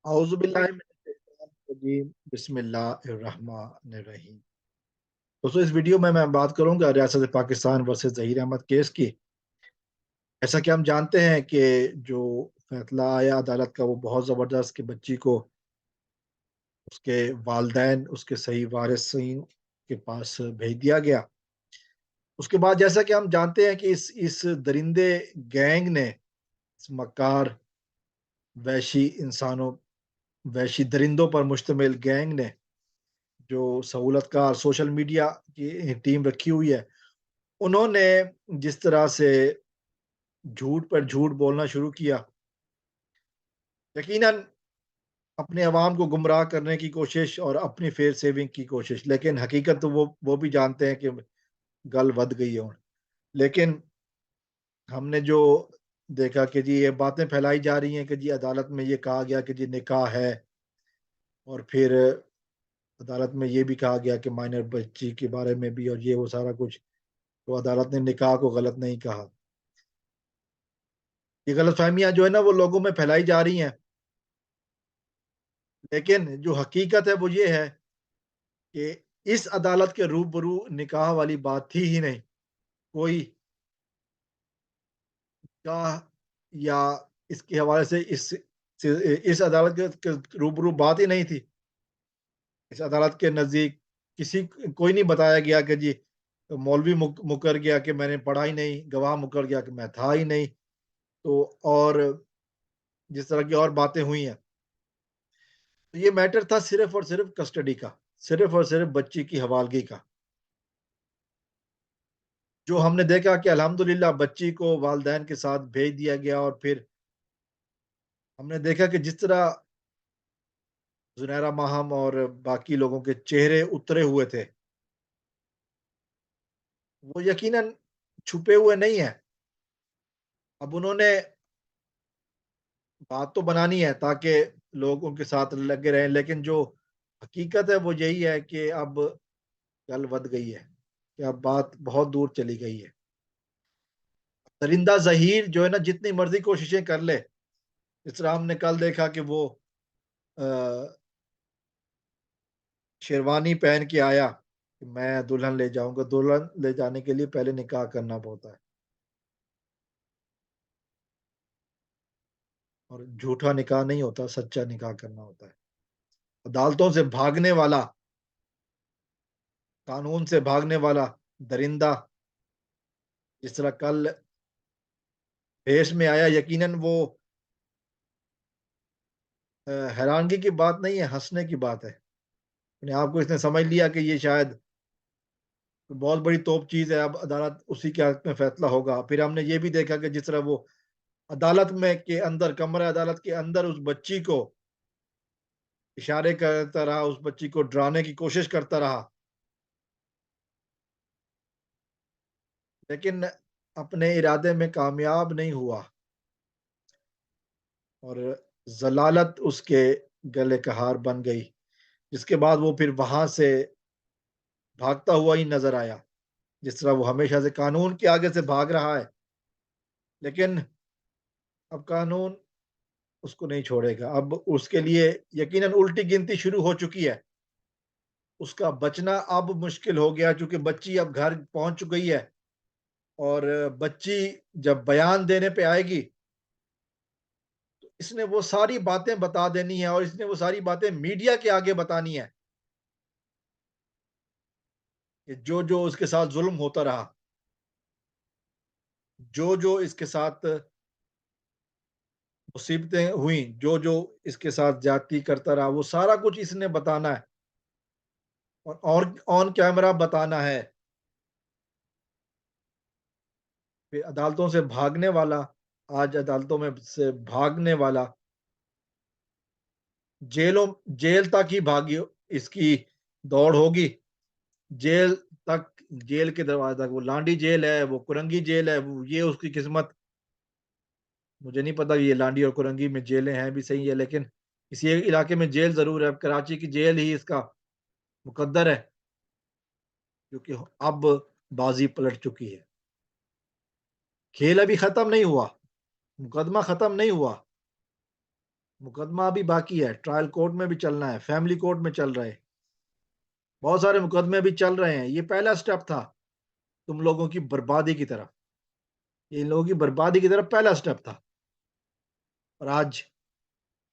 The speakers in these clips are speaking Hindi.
औज़ुबिल्लाहि बिस्मिल्लाहिर्रहमानिर्रहीम। दोस्तों, इस वीडियो में मैं बात करूंगा रियासत पाकिस्तान वर्सेस जहीर अहमद केस की। ऐसा कि हम जानते हैं कि जो फैसला आया अदालत का वो बहुत ज़बरदस्त कि बच्ची को उसके वालिदैन उसके सही वारिसीन के पास भेज दिया गया। उसके बाद जैसा कि हम जानते हैं कि इस दरिंदे गैंग ने, इस मक्कार वहशी इंसानों वहशी दरिंदों पर मुश्तमिल गैंग ने जो सहूलतकार सोशल मीडिया की टीम रखी हुई है, उन्होंने जिस तरह से झूठ पर झूठ बोलना शुरू किया, यकीनन अपने अवाम को गुमराह करने की कोशिश और अपनी फेयर सेविंग की कोशिश, लेकिन हकीकत तो वो भी जानते हैं कि गल वध गई है। लेकिन हमने जो देखा कि जी ये बातें फैलाई जा रही हैं कि जी अदालत में ये कहा गया कि जी निकाह है, और फिर अदालत में ये भी कहा गया कि माइनर बच्ची के बारे में भी, और ये वो सारा कुछ। तो अदालत ने निकाह को गलत नहीं कहा। ये गलतफहमियां जो है ना वो लोगों में फैलाई जा रही हैं, लेकिन जो हकीकत है वो ये है कि इस अदालत के रूबरू निकाह वाली बात थी ही नहीं। कोई निकाह या इसके हवाले से इस अदालत के रूबरू बात ही नहीं थी। इस अदालत के नज़दीक किसी कोई नहीं बताया गया कि जी मौलवी मुकर गया कि मैंने पढ़ा ही नहीं, गवाह मुकर गया कि मैं था ही नहीं। तो और जिस तरह की और बातें हुई हैं, तो ये मैटर था सिर्फ और सिर्फ कस्टडी का, सिर्फ और सिर्फ बच्ची की हवालगी का। जो हमने देखा कि अल्हम्दुलिल्लाह बच्ची को वालिदैन के साथ भेज दिया गया, और फिर हमने देखा कि जिस तरह ज़ुनैरा माहम और बाकी लोगों के चेहरे उतरे हुए थे, वो यकीनन छुपे हुए नहीं हैं। अब उन्होंने बात तो बनानी है ताकि लोग उनके साथ लगे रहें, लेकिन जो हकीकत है वो यही है कि अब गल वध गई है, कि अब बात बहुत दूर चली गई है। दरिंदा ज़हीर जो है ना जितनी मर्ज़ी कोशिशें कर ले, जिस तरह हमने कल देखा कि वो अ, शेरवानी पहन के आया कि मैं दुल्हन ले जाऊँगा, दुल्हन ले जाने के लिए पहले निकाह करना होता है, और झूठा निकाह नहीं होता, सच्चा निकाह करना होता है। अदालतों से भागने वाला, कानून से भागने वाला दरिंदा जिस तरह कल भेष में आया, यकीनन वो हैरानगी की बात नहीं है, हँसने की बात है। अपने आप को इसने समझ लिया कि ये शायद बहुत बड़ी तोप चीज़ है, अब अदालत उसी के हक में फैसला होगा। फिर हमने ये भी देखा कि जिस तरह वो अदालत में के अंदर, कमरा अदालत के अंदर उस बच्ची को इशारे करता रहा, उस बच्ची को डराने की कोशिश करता रहा, लेकिन अपने इरादे में कामयाब नहीं हुआ, और ज़लालत उसके गले का हार बन गई। जिसके बाद वो फिर वहाँ से भागता हुआ ही नज़र आया, जिस तरह वो हमेशा से कानून के आगे से भाग रहा है, लेकिन अब कानून उसको नहीं छोड़ेगा। अब उसके लिए यकीनन उल्टी गिनती शुरू हो चुकी है। उसका बचना अब मुश्किल हो गया, चूँकि बच्ची अब घर पहुँच गई है, और बच्ची जब बयान देने पे आएगी, तो इसने वो सारी बातें बता देनी है, और इसने वो सारी बातें मीडिया के आगे बतानी है कि जो-जो उसके साथ ज़ुल्म होता रहा, जो-जो इसके साथ मुसीबतें हुई, जो-जो इसके साथ ज़्यादती करता रहा, वो सारा कुछ इसने बताना है, और ऑन कैमरा बताना है। फिर अदालतों से भागने वाला, आज अदालतों में से भागने वाला, जेलों जेल तक ही भागी इसकी दौड़ होगी। जेल तक, जेल के दरवाजे तक, वो लांडी जेल है, वो कुरंगी जेल है, वो ये उसकी किस्मत। मुझे नहीं पता ये लांडी और कुरंगी में जेलें हैं भी सही है, लेकिन किसी एक इलाके में जेल ज़रूर है। अब कराची की जेल ही इसका मुकद्दर है, क्योंकि अब बाज़ी पलट चुकी है। खेल अभी खत्म नहीं हुआ, मुकदमा खत्म नहीं हुआ। मुकदमा अभी बाकी है, ट्रायल कोर्ट में भी चलना है, फैमिली कोर्ट में चल रहा है, बहुत सारे मुकदमे भी चल रहे हैं। ये पहला स्टेप था तुम लोगों की बर्बादी की तरफ, ये इन लोगों की बर्बादी की तरफ पहला स्टेप था। और आज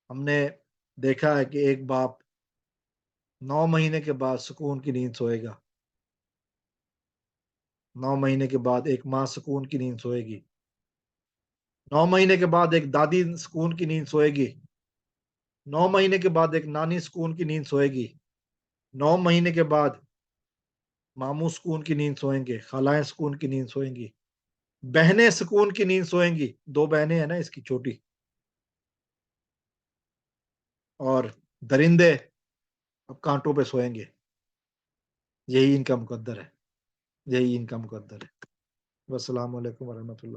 हमने देखा है कि एक बाप 9 महीने के बाद सुकून की नींद सोएगा, 9 महीने के बाद एक माँ सुकून की नींद सोएगी, 9 महीने के बाद एक दादी सुकून की नींद सोएगी, 9 महीने के बाद एक नानी सुकून की नींद सोएगी, 9 महीने के बाद मामू सुकून की नींद सोएंगे, खालाएं सुकून की नींद सोएंगी, बहनें सुकून की नींद सोएंगी, 2 बहनें हैं ना इसकी छोटी, और दरिंदे अब कांटों पे सोएंगे। यही इनका मुकद्दर है, यही इनका मुकद्दर है। वस्सलाम वालेकुम वरहमतुल्लाह।